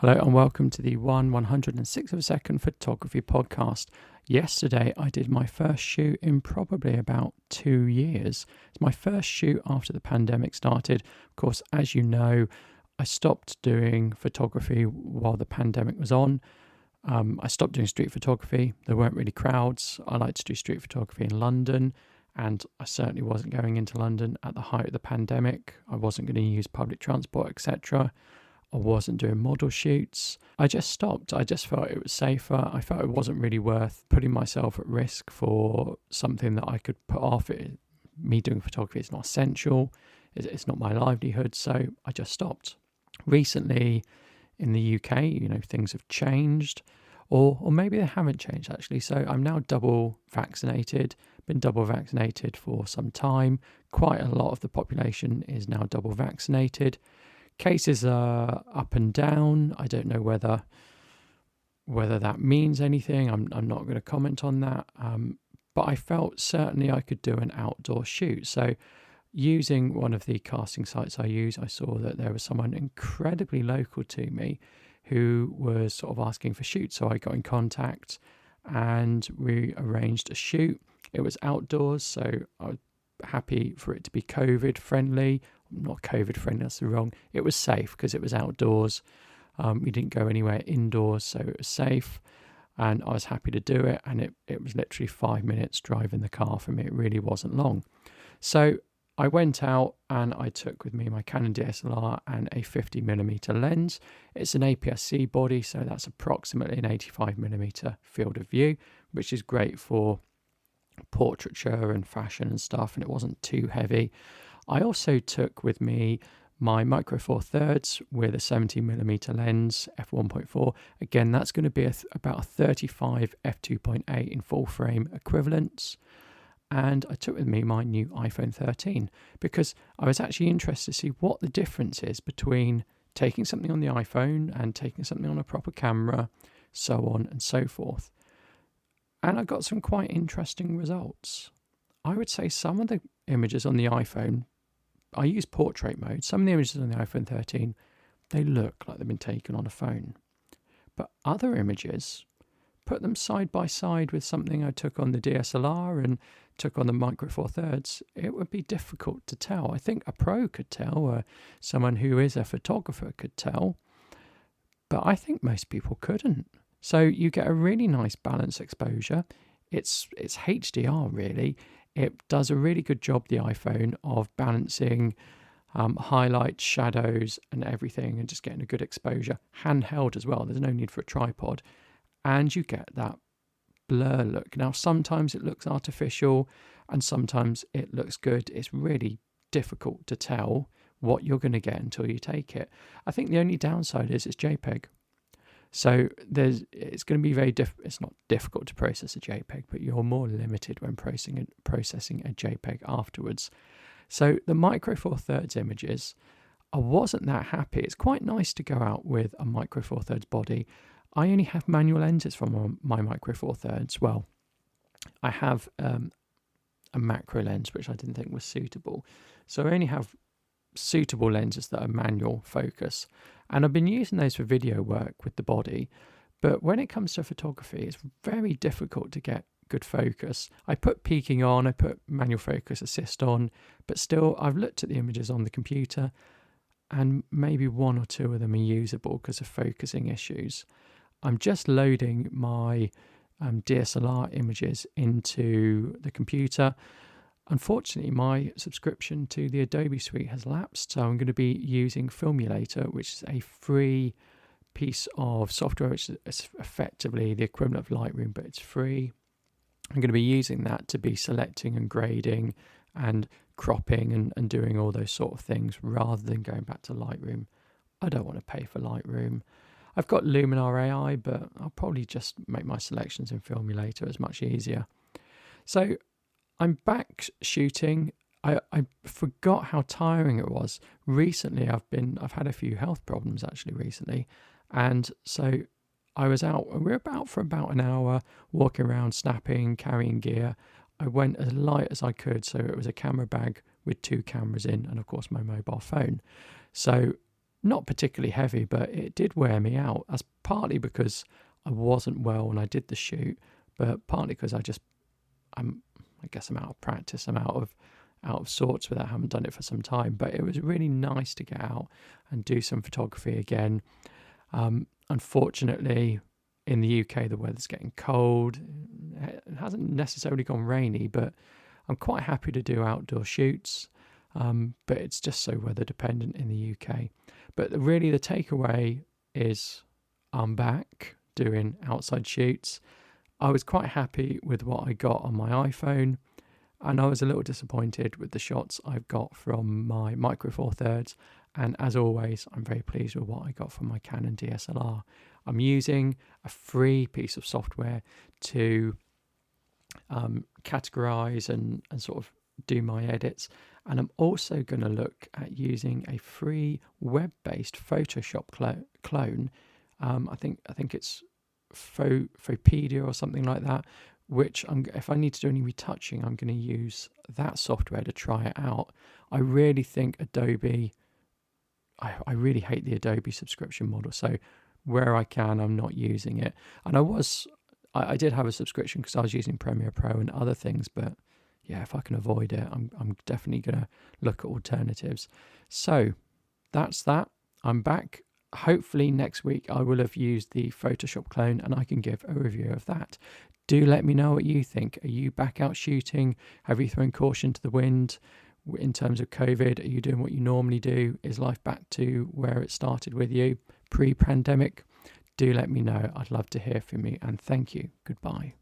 Hello and welcome to the 106th of a second photography podcast. Yesterday I did my first shoot in probably about 2 years. It's my first shoot after the pandemic started. Of course, as you know, I stopped doing photography while the pandemic was on. I stopped doing street photography. There weren't really crowds. I like to do street photography in London, and I certainly wasn't going into London at the height of the pandemic. I wasn't going to use public transport, etc. I wasn't doing model shoots. I just stopped. I just felt it was safer. I felt it wasn't really worth putting myself at risk for something that I could put off. Me doing photography is not essential. It's not my livelihood. So I just stopped. Recently in the UK, things have changed, or maybe they haven't changed actually. So I'm now double vaccinated, been double vaccinated for some time. Quite a lot of the population is now double vaccinated. Cases are up and down. I don't know whether that means anything. I'm not going to comment on that. But I felt certainly I could do an outdoor shoot. So using one of the casting sites I use, I saw that there was someone incredibly local to me who was sort of asking for shoots. So I got in contact and we arranged a shoot. It was outdoors, so I was happy for it to be COVID friendly. Not COVID friendly, that's wrong. It was safe because it was outdoors. We didn't go anywhere indoors, so it was safe. And I was happy to do it. And it was literally 5 minutes driving the car for me. It really wasn't long. So I went out and I took with me my Canon DSLR and a 50mm lens. It's an APS-C body, so that's approximately an 85mm field of view, which is great for portraiture and fashion and stuff, and it wasn't too heavy. I also took with me my micro four thirds with a 70mm lens f1.4. Again, that's going to be about a 35 f2.8 in full frame equivalents. And I took with me my new iPhone 13 because I was actually interested to see what the difference is between taking something on the iPhone and taking something on a proper camera, so on and so forth. And I got some quite interesting results. I would say some of the images on the iPhone, I use portrait mode. Some of the images on the iPhone 13, they look like they've been taken on a phone. But other images, put them side by side with something I took on the DSLR and took on the micro four thirds, it would be difficult to tell. I think a pro could tell, or someone who is a photographer could tell, but I think most people couldn't. So you get a really nice balanced exposure. It's HDR really. It does a really good job, the iPhone, of balancing highlights, shadows and everything and just getting a good exposure. Handheld as well. There's no need for a tripod. And you get that blur look. Now, sometimes it looks artificial and sometimes it looks good. It's really difficult to tell what you're going to get until you take it. I think the only downside is it's JPEG. So it's going to be it's not difficult to process a JPEG, but you're more limited when processing a JPEG afterwards. So the micro four thirds images, I wasn't that happy. It's quite nice to go out with a micro four thirds body. I only have manual lenses from my micro four thirds. Well, I have a macro lens, which I didn't think was suitable. So I only have suitable lenses that are manual focus, and I've been using those for video work with the body, but when it comes to photography it's very difficult to get good focus. I put peaking on, I put manual focus assist on, but still I've looked at the images on the computer and maybe one or two of them are usable because of focusing issues. I'm just loading my DSLR images into the computer. Unfortunately, my subscription to the Adobe suite has lapsed, so I'm going to be using Filmulator, which is a free piece of software, which is effectively the equivalent of Lightroom, but it's free. I'm going to be using that to be selecting and grading and cropping and doing all those sort of things rather than going back to Lightroom. I don't want to pay for Lightroom. I've got Luminar AI, but I'll probably just make my selections in Filmulator. It's much easier. So I'm back shooting. I forgot how tiring it was. Recently, I've had a few health problems actually recently, and so I was out. We were out for about an hour, walking around, snapping, carrying gear. I went as light as I could, so it was a camera bag with 2 cameras in, and of course my mobile phone. So not particularly heavy, but it did wear me out. That's partly because I wasn't well when I did the shoot, but partly because I guess I'm out of practice. I'm out of sorts with that. I haven't done it for some time, but it was really nice to get out and do some photography again. Unfortunately, in the UK, the weather's getting cold. It hasn't necessarily gone rainy, but I'm quite happy to do outdoor shoots. But it's just so weather dependent in the UK. But really, the takeaway is I'm back doing outside shoots. I was quite happy with what I got on my iPhone, and I was a little disappointed with the shots I've got from my Micro Four Thirds. And as always, I'm very pleased with what I got from my Canon DSLR. I'm using a free piece of software to categorize and sort of do my edits. And I'm also going to look at using a free web-based Photoshop clone. I think it's Fopedia or something like that, which if I need to do any retouching, I'm going to use that software to try it out. I really think Adobe, I really hate the Adobe subscription model, so where I can, I'm not using it. And I did have a subscription because I was using Premiere Pro and other things, but yeah, if I can avoid it, I'm definitely going to look at alternatives. So that's that. I'm back. Hopefully next week I will have used the Photoshop clone and I can give a review of that. Do let me know what you think. Are you back out shooting? Have you thrown caution to the wind in terms of COVID? Are you doing what you normally do? Is life back to where it started with you pre-pandemic? Do let me know. I'd love to hear from you, and thank you. Goodbye.